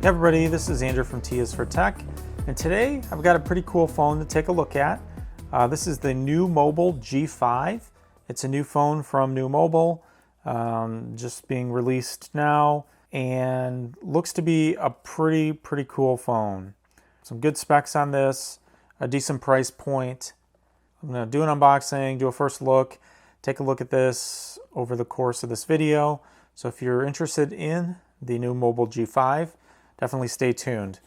Hey everybody, this is Andrew from T is for Tech, and today I've got a pretty cool phone to take a look at. This is the NUU Mobile G5. It's a new phone from NUU Mobile, just being released now, and looks to be a pretty cool phone. Some good specs on this, a decent price point. I'm going to do an unboxing, do a first look, take a look at this over the course of this video. So if you're interested in the NUU Mobile G5, definitely stay tuned.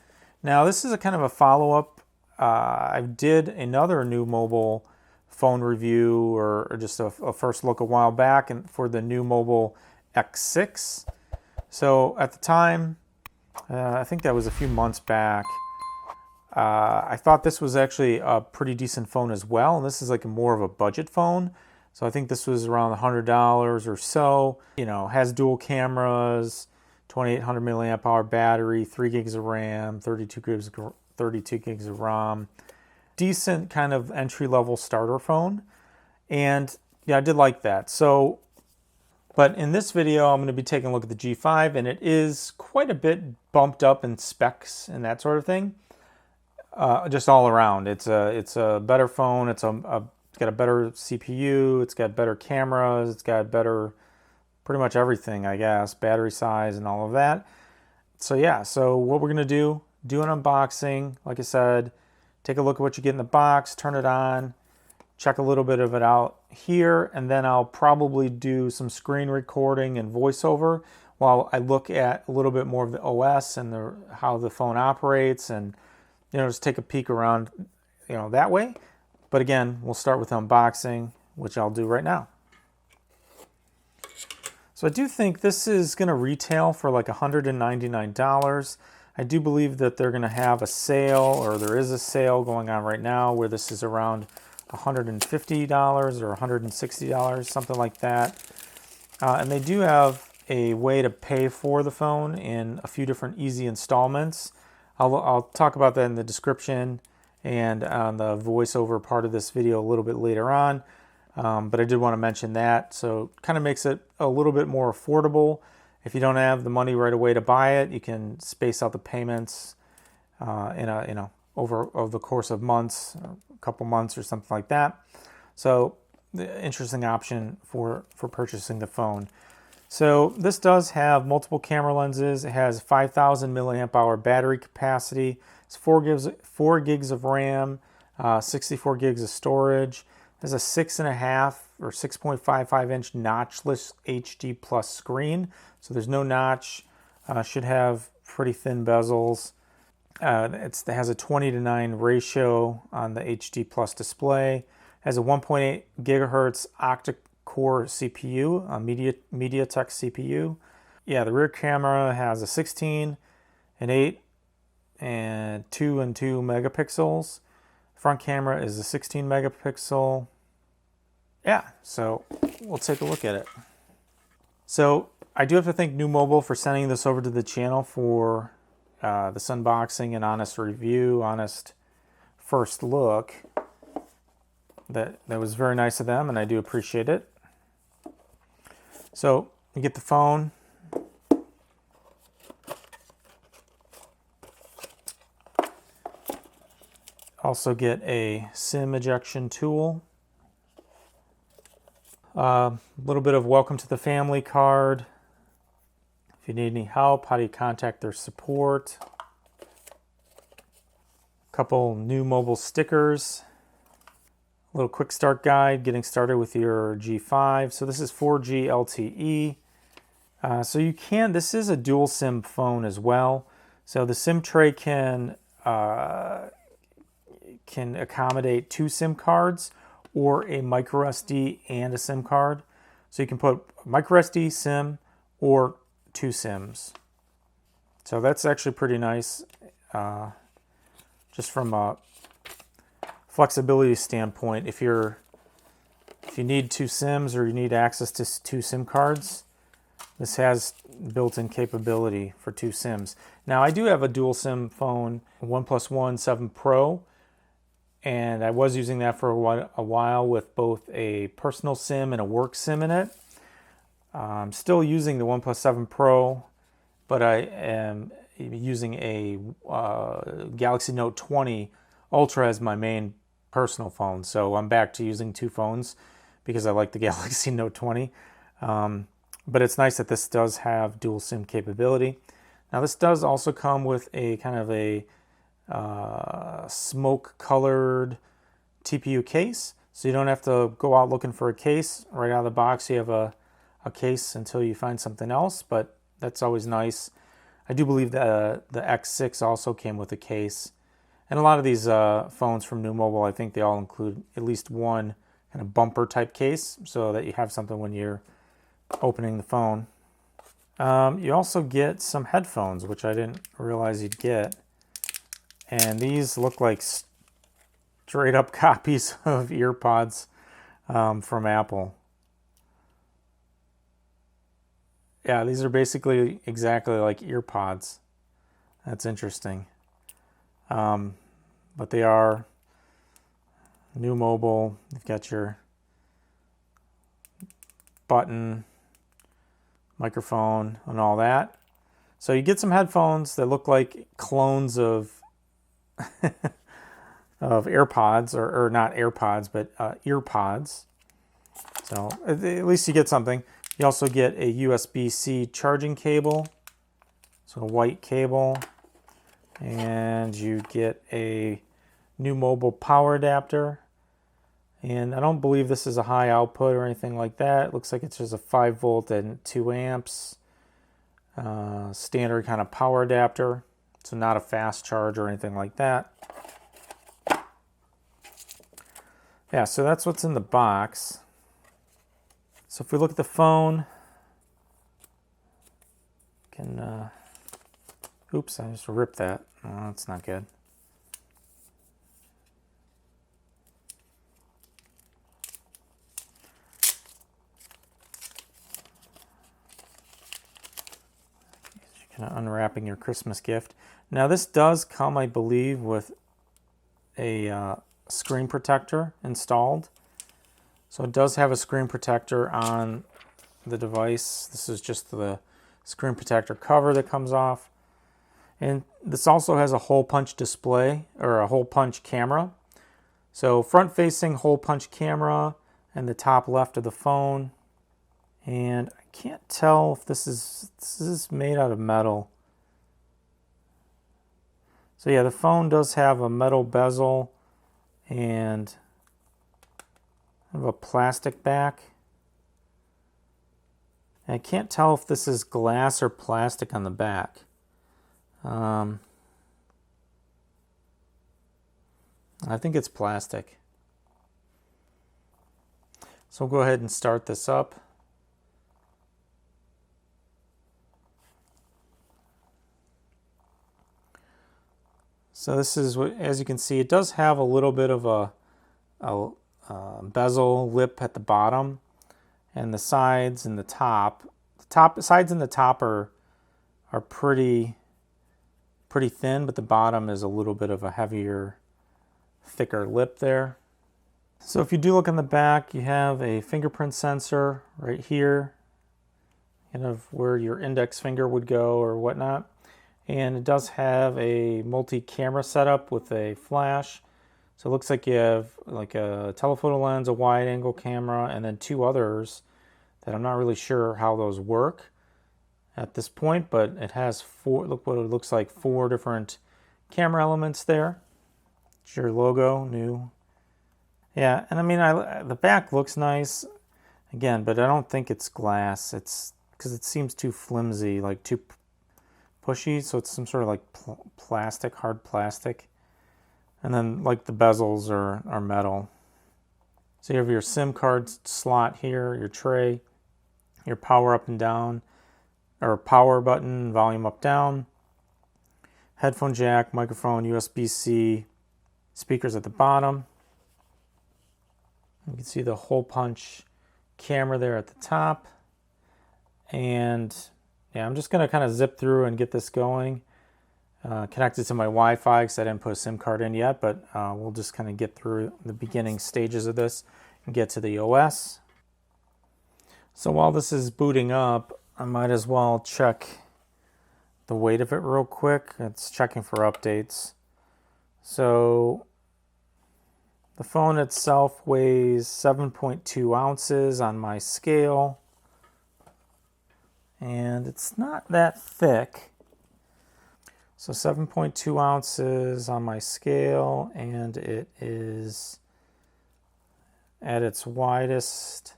Now this is a kind of a follow-up. I did another NUU Mobile phone review or just a first look a while back and for the NUU Mobile X6. So at the time, I think that was a few months back, I thought this was actually a pretty decent phone as well. And this is like more of a budget phone. So I think this was around $100 or so. You know, has dual cameras, 2800 milliamp hour battery, 3 gigs of RAM, 32 gigs of ROM. Decent kind of entry-level starter phone. And yeah, I did like that. So, but in this video, I'm going to be taking a look at the G5, and it is quite a bit bumped up in specs and that sort of thing. Just all around. It's a better phone. It's got a better CPU. It's got better cameras. It's got better pretty much everything, I guess, battery size and all of that. So yeah, so what we're gonna do an unboxing, like I said, take a look at what you get in the box, turn it on, check a little bit of it out here, and then I'll probably do some screen recording and voiceover while I look at a little bit more of the OS and how the phone operates, and just take a peek around, that way. But again, we'll start with unboxing, which I'll do right now. So I do think this is going to retail for like $199. I do believe that they're going to have a sale, or there is a sale going on right now where this is around $150 or $160, something like that. And they do have a way to pay for the phone in a few different easy installments. I'll talk about that in the description and on the voiceover part of this video a little bit later on. But I did want to mention that, so it kind of makes it a little bit more affordable. If you don't have the money right away to buy it, you can space out the payments over the course of months, or a couple months or something like that. So the interesting option for purchasing the phone. So this does have multiple camera lenses. It has 5,000 milliamp hour battery capacity. It's 4 gigs of RAM, 64 gigs of storage. Has a 6.5 or 6.55 inch notchless HD plus screen. So there's no notch. Should have pretty thin bezels. It has a 20:9 ratio on the HD plus display. Has a 1.8 gigahertz octa-core CPU, a MediaTek CPU. Yeah, the rear camera has a 16, an 8, and 2 megapixels. Front camera is a 16 megapixel. Yeah, so we'll take a look at it. So I do have to thank NUU Mobile for sending this over to the channel for this unboxing and honest review, honest first look. That was very nice of them, and I do appreciate it. So you get the phone. Also get a SIM ejection tool. A little bit of welcome to the family card. If you need any help, how do you contact their support? A couple NUU Mobile stickers. A little quick start guide, getting started with your G5. So this is 4G LTE. This is a dual SIM phone as well. So the SIM tray can accommodate 2 SIM cards, or a micro SD and a SIM card. So you can put micro SD, SIM, or 2 SIMs. So that's actually pretty nice, just from a flexibility standpoint. If you need 2 SIMs or you need access to 2 SIM cards, this has built-in capability for 2 SIMs. Now I do have a dual SIM phone, OnePlus One 7 Pro, and I was using that for a while with both a personal SIM and a work SIM in it. I'm still using the OnePlus 7 Pro, but I am using a Galaxy Note 20 Ultra as my main personal phone. So I'm back to using two phones because I like the Galaxy Note 20. But it's nice that this does have dual SIM capability. Now this does also come with a kind of a smoke colored TPU case. So you don't have to go out looking for a case. Right out of the box you have a case until you find something else, but that's always nice. I do believe that the X6 also came with a case. And a lot of these phones from NUU Mobile, I think they all include at least one kind of bumper type case so that you have something when you're opening the phone. You also get some headphones, which I didn't realize you'd get. And these look like straight up copies of EarPods from Apple. Yeah, these are basically exactly like EarPods. That's interesting. But they are NUU Mobile. You've got your button, microphone, and all that. So you get some headphones that look like clones of of AirPods, or not AirPods, but EarPods. So at least you get something. You also get a USB-C charging cable, so a white cable, and you get a NUU Mobile power adapter. And I don't believe this is a high output or anything like that. It looks like it's just a 5 volt and 2 amps, standard kind of power adapter. So not a fast charge or anything like that. Yeah, so that's what's in the box. So if we look at the phone, oops, I just ripped that. Oh, that's not good. Kind of unwrapping your Christmas gift. Now this does come, I believe, with a screen protector installed. So it does have a screen protector on the device. This is just the screen protector cover that comes off. And this also has a hole punch display, or a hole punch camera. So front facing hole punch camera and the top left of the phone. And I can't tell if this is made out of metal. So yeah, the phone does have a metal bezel and kind of a plastic back. And I can't tell if this is glass or plastic on the back. I think it's plastic. So we'll go ahead and start this up. So this is what, as you can see, it does have a little bit of a bezel lip at the bottom, and the sides and the top. Sides and the top are pretty thin, but the bottom is a little bit of a heavier, thicker lip there. So if you do look on the back, you have a fingerprint sensor right here, kind of where your index finger would go or whatnot. And it does have a multi-camera setup with a flash. So it looks like you have like a telephoto lens, a wide angle camera, and then two others that I'm not really sure how those work at this point, but it has four, look what it looks like, 4 different camera elements there. It's your logo, NUU. Yeah, and I mean, the back looks nice, again, but I don't think it's glass. It's because it seems too flimsy, like too pushy, so it's some sort of like plastic, hard plastic. And then like the bezels are metal. So you have your SIM card slot here, your tray, your power up and down, or power button, volume up down, headphone jack, microphone, USB-C, speakers at the bottom. You can see the hole punch camera there at the top. And yeah, I'm just going to kind of zip through and get this going. Connected to my Wi-Fi because I didn't put a SIM card in yet, but we'll just kind of get through the beginning stages of this and get to the OS. So while this is booting up, I might as well check the the weight of it real quick. It's checking for updates. So the phone itself weighs 7.2 ounces on my scale, and it's not that thick. So 7.2 ounces on my scale, and it is at its widest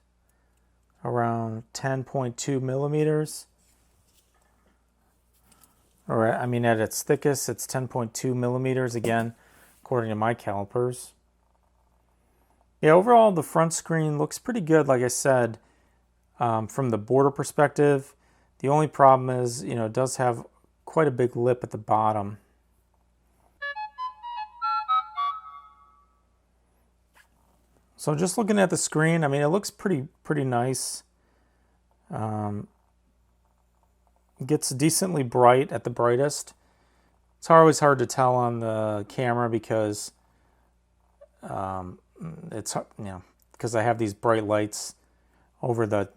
around 10.2 millimeters. Or I mean at its thickest, it's 10.2 millimeters, again, according to my calipers. Yeah, overall the front screen looks pretty good, like I said, from the border perspective. The only problem is, it does have quite a big lip at the bottom. So just looking at the screen, I mean, it looks pretty nice. It gets decently bright at the brightest. It's always hard to tell on the camera because because I have these bright lights over the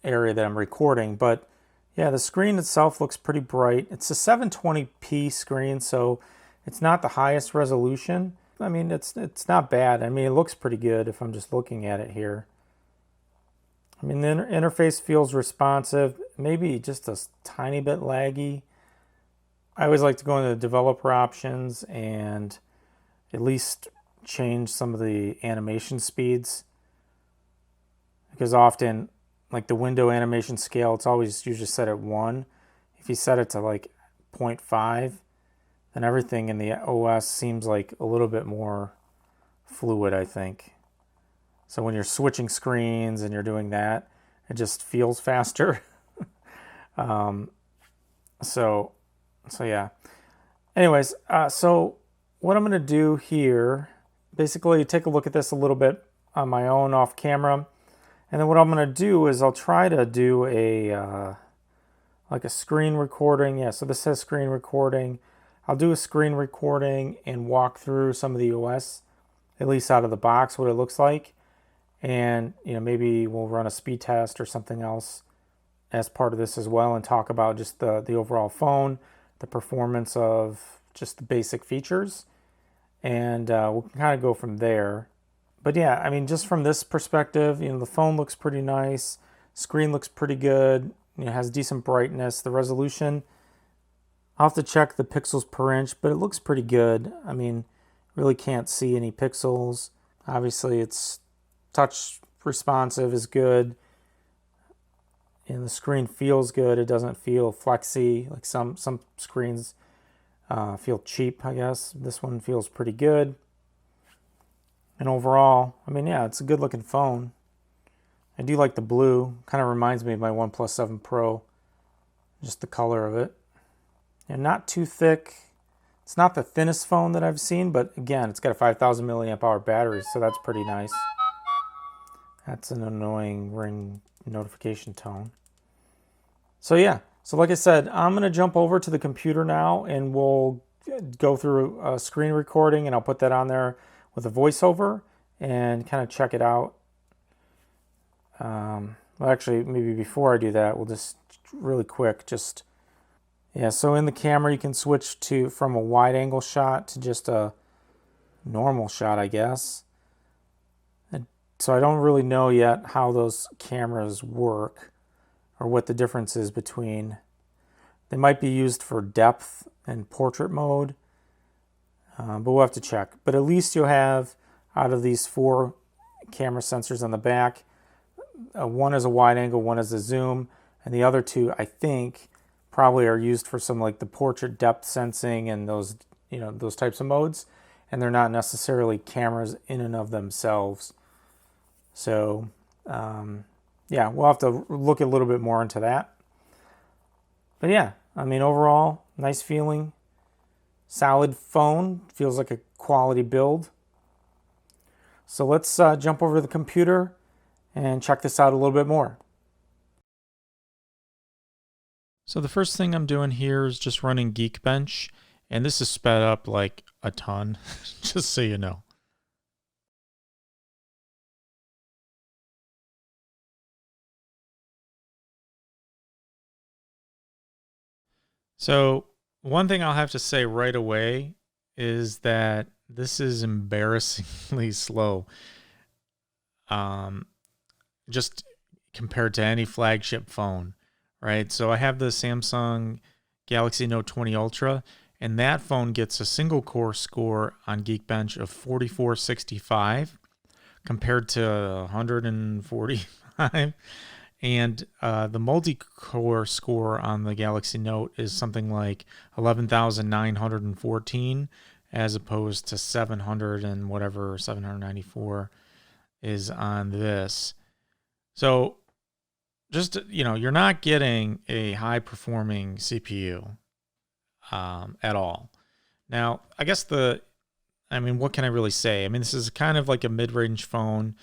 area that I'm recording. But yeah, the screen itself looks pretty bright. It's a 720p screen, so it's not the highest resolution. I mean, it's not bad. I mean, it looks pretty good if I'm just looking at it here. I mean, the interface feels responsive, maybe just a tiny bit laggy. I always like to go into the developer options and at least change some of the animation speeds, because often, like the window animation scale, it's always usually set at 1. If you set it to like 0.5, then everything in the OS seems like a little bit more fluid, I think. So when you're switching screens and you're doing that, it just feels faster. So yeah. Anyways, so what I'm going to do here, basically take a look at this a little bit on my own off camera. And then what I'm going to do is I'll try to do like a screen recording. Yeah, so this says screen recording. I'll do a screen recording and walk through some of the OS, at least out of the box, what it looks like. And maybe we'll run a speed test or something else as part of this as well, and talk about just the overall phone, the performance of just the basic features, and we can kind of go from there. But yeah, I mean, just from this perspective, the phone looks pretty nice, screen looks pretty good, has decent brightness. The resolution, I'll have to check the pixels per inch, but it looks pretty good. I mean, really can't see any pixels. Obviously, it's touch responsive is good, and the screen feels good. It doesn't feel flexy like some screens feel cheap, I guess. This one feels pretty good. And overall, I mean, yeah, it's a good looking phone. I do like the blue. Kind of reminds me of my OnePlus 7 Pro, just the color of it. And not too thick. It's not the thinnest phone that I've seen, but again, it's got a 5,000 milliamp hour battery, so that's pretty nice. That's an annoying ring notification tone. So yeah, so like I said, I'm going to jump over to the computer now and we'll go through a screen recording, and I'll put that on there with a voiceover and kind of check it out. Well, actually, maybe before I do that, we'll just really quick, yeah, so in the camera you can switch from a wide angle shot to just a normal shot, I guess. So I don't really know yet how those cameras work or what the difference is between. They might be used for depth and portrait mode, but we'll have to check. But at least you'll have, out of these 4 camera sensors on the back, one is a wide angle, one is a zoom, and the other 2, I think, probably are used for some like the portrait depth sensing and those, those types of modes, and they're not necessarily cameras in and of themselves. So, yeah, we'll have to look a little bit more into that. But yeah, I mean, overall, nice feeling. Solid phone. Feels like a quality build. So let's jump over to the computer and check this out a little bit more. So the first thing I'm doing here is just running Geekbench, and this is sped up like a ton, just so you know. So one thing I'll have to say right away is that this is embarrassingly slow. Um, just compared to any flagship phone, right? So I have the Samsung Galaxy Note 20 Ultra, and that phone gets a single core score on Geekbench of 4465 compared to 145. And the multi-core score on the Galaxy Note is something like 11,914 as opposed to 700 and whatever 794 is on this. So just, you're not getting a high performing CPU at all. Now, I guess what can I really say? I mean, this is kind of like a mid-range phone,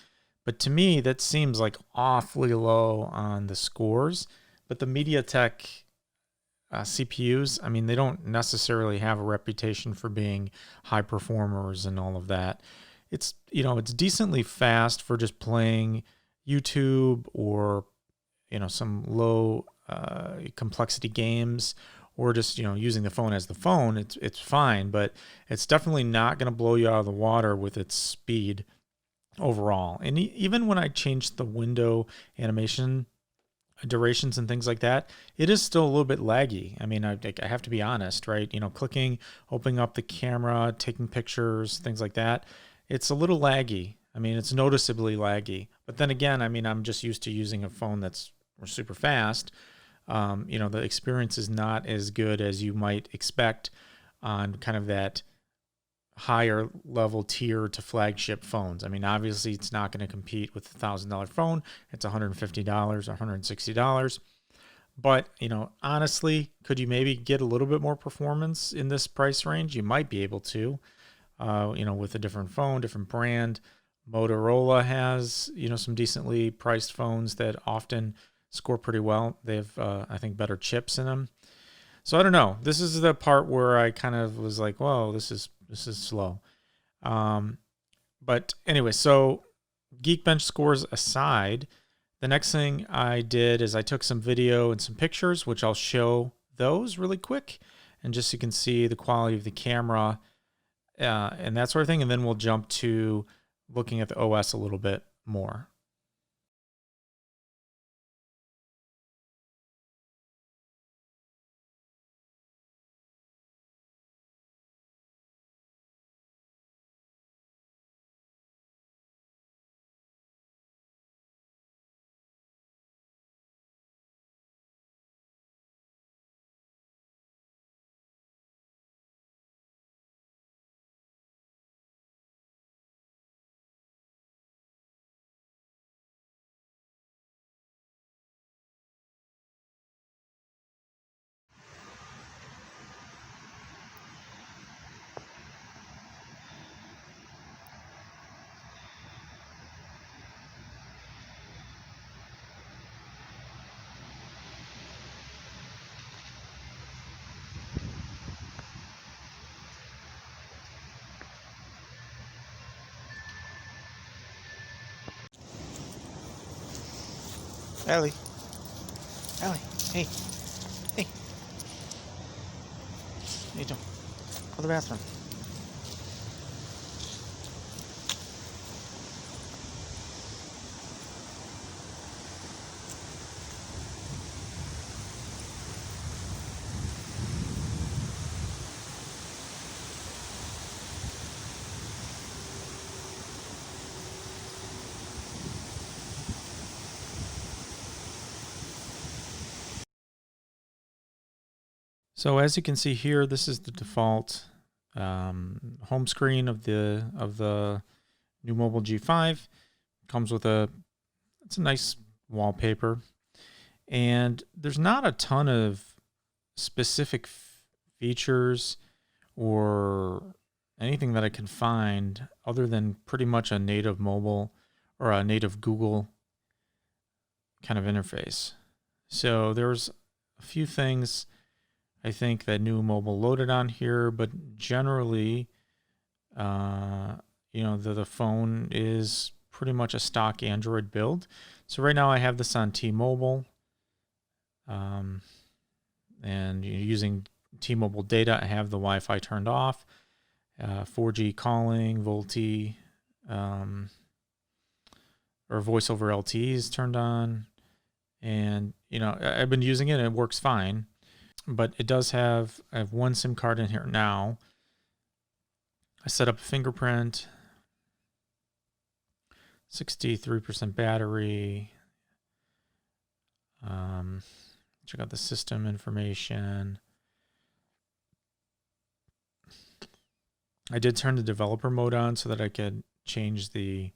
but to me, that seems like awfully low on the scores. But the MediaTek CPUs, I mean, they don't necessarily have a reputation for being high performers and all of that. It's decently fast for just playing YouTube or some low complexity games, or just using the phone as the phone. It's fine, but it's definitely not going to blow you out of the water with its speed overall. And even when I changed the window animation durations and things like that, it is still a little bit laggy. I mean, I have to be honest, right? Clicking, opening up the camera, taking pictures, things like that, it's a little laggy. I mean, it's noticeably laggy. But then again, I mean, I'm just used to using a phone that's super fast. The experience is not as good as you might expect on kind of that higher level tier to flagship phones. I mean, obviously, it's not going to compete with a $1,000 phone. It's $150 or $160. But, honestly, could you maybe get a little bit more performance in this price range? You might be able to, with a different phone, different brand. Motorola has, some decently priced phones that often score pretty well. They have, I think, better chips in them. So I don't know. This is the part where I kind of was like, whoa, this is slow. But anyway, so Geekbench scores aside, the next thing I did is I took some video and some pictures, which I'll show those really quick, and just so you can see the quality of the camera and that sort of thing. And then we'll jump to looking at the OS a little bit more. Ellie, hey, hey, what are you doing? Go to the bathroom. So as you can see here, this is the default home screen of the NUU Mobile G5. Comes with it's a nice wallpaper, and there's not a ton of specific features or anything that I can find other than pretty much a native mobile or a native Google kind of interface. So there's a few things I think that NUU Mobile loaded on here, but generally, the phone is pretty much a stock Android build. So right now I have this on T-Mobile. and you're using T-Mobile data, I have the Wi-Fi turned off. 4G calling, VoLTE, or voice over LTE is turned on. And, I've been using it and it works fine. But it does I have one SIM card in here now. I set up a fingerprint, 63% battery. Check out the system information. I did turn the developer mode on so that I could change the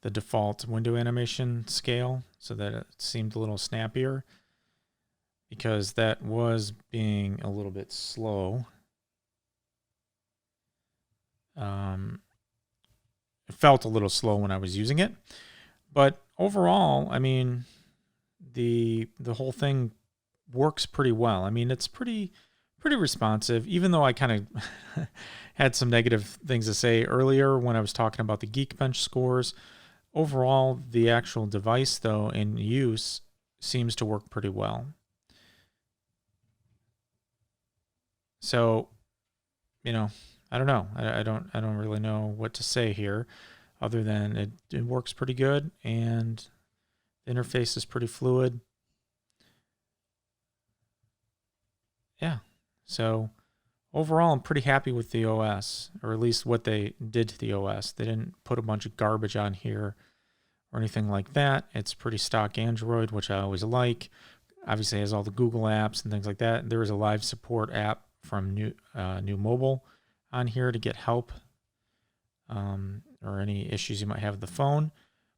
default window animation scale so that it seemed a little snappier, because that was being a little bit slow. It felt a little slow when I was using it, but overall, I mean, the whole thing works pretty well. I mean, it's pretty responsive, even though I kind of had some negative things to say earlier when I was talking about the Geekbench scores. Overall, the actual device, though, in use seems to work pretty well. So, I don't know. I don't really know what to say here, other than it works pretty good and the interface is pretty fluid. Yeah. So overall, I'm pretty happy with the OS, or at least what they did to the OS. They didn't put a bunch of garbage on here or anything like that. It's pretty stock Android, which I always like. Obviously, it has all the Google apps and things like that. There is a live support app from NUU Mobile on here to get help or any issues you might have with the phone.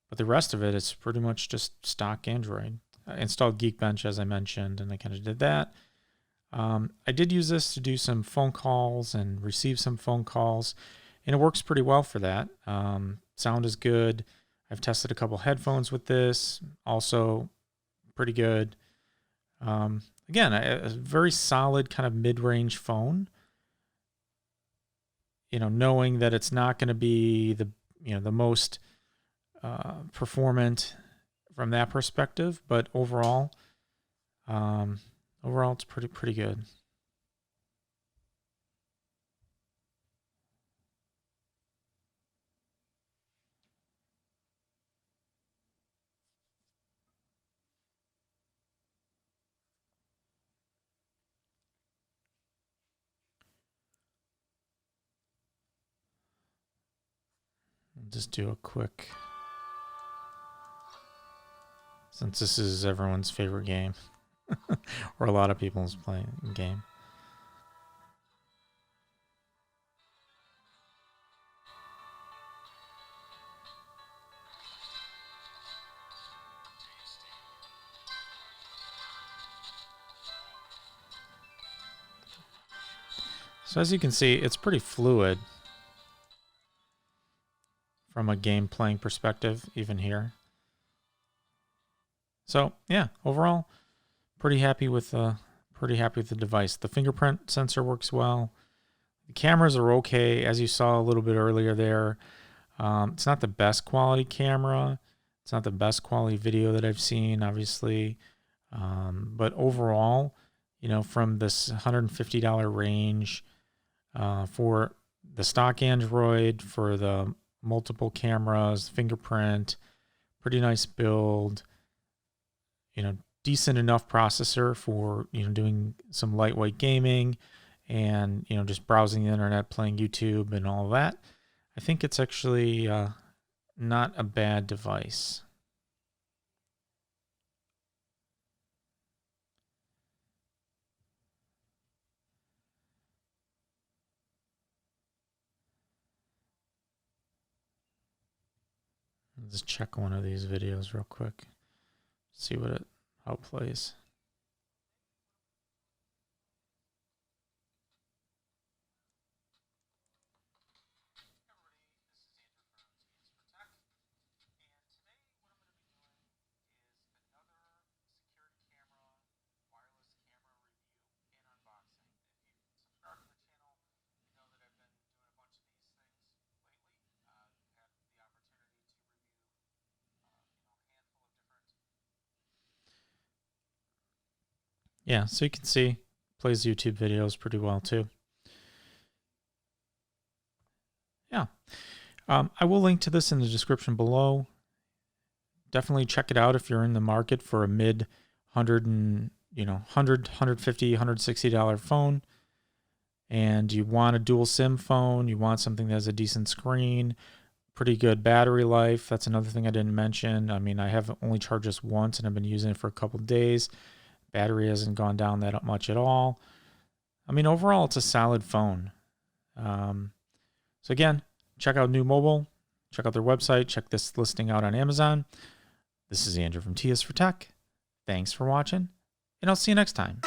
But the rest of it is pretty much just stock Android. I installed Geekbench, as I mentioned, and I kind of did that. I did use this to do some phone calls and receive some phone calls, and it works pretty well for that. Sound is good. I've tested a couple headphones with this, also pretty good. Again, a very solid kind of mid-range phone. Knowing that it's not going to be the most performant from that perspective, but overall it's pretty good. I'll just do a quick, since this is everyone's favorite game, or a lot of people's playing game. So as you can see, it's pretty fluid from a game playing perspective, even here. So yeah, overall, pretty happy with the device. The fingerprint sensor works well. The cameras are okay, as you saw a little bit earlier there. It's not the best quality camera. It's not the best quality video that I've seen, obviously. But overall, from this $150 range, for the stock Android, for the multiple cameras, fingerprint, pretty nice build, decent enough processor for, doing some lightweight gaming and, just browsing the internet, playing YouTube and all of that. I think it's actually not a bad device. Let's check one of these videos real quick. See how it plays. Yeah, so you can see, plays YouTube videos pretty well too. Yeah. I will link to this in the description below. Definitely check it out if you're in the market for a mid $100, $150, $160 phone, and you want a dual SIM phone, you want something that has a decent screen, pretty good battery life. That's another thing I didn't mention. I mean, I have only charged this once and I've been using it for a couple of days. Battery hasn't gone down that much at all. I mean, overall, it's a solid phone. So again, check out NUU Mobile, check out their website, check this listing out on Amazon. This is Andrew from T is for Tech. Thanks for watching, and I'll see you next time.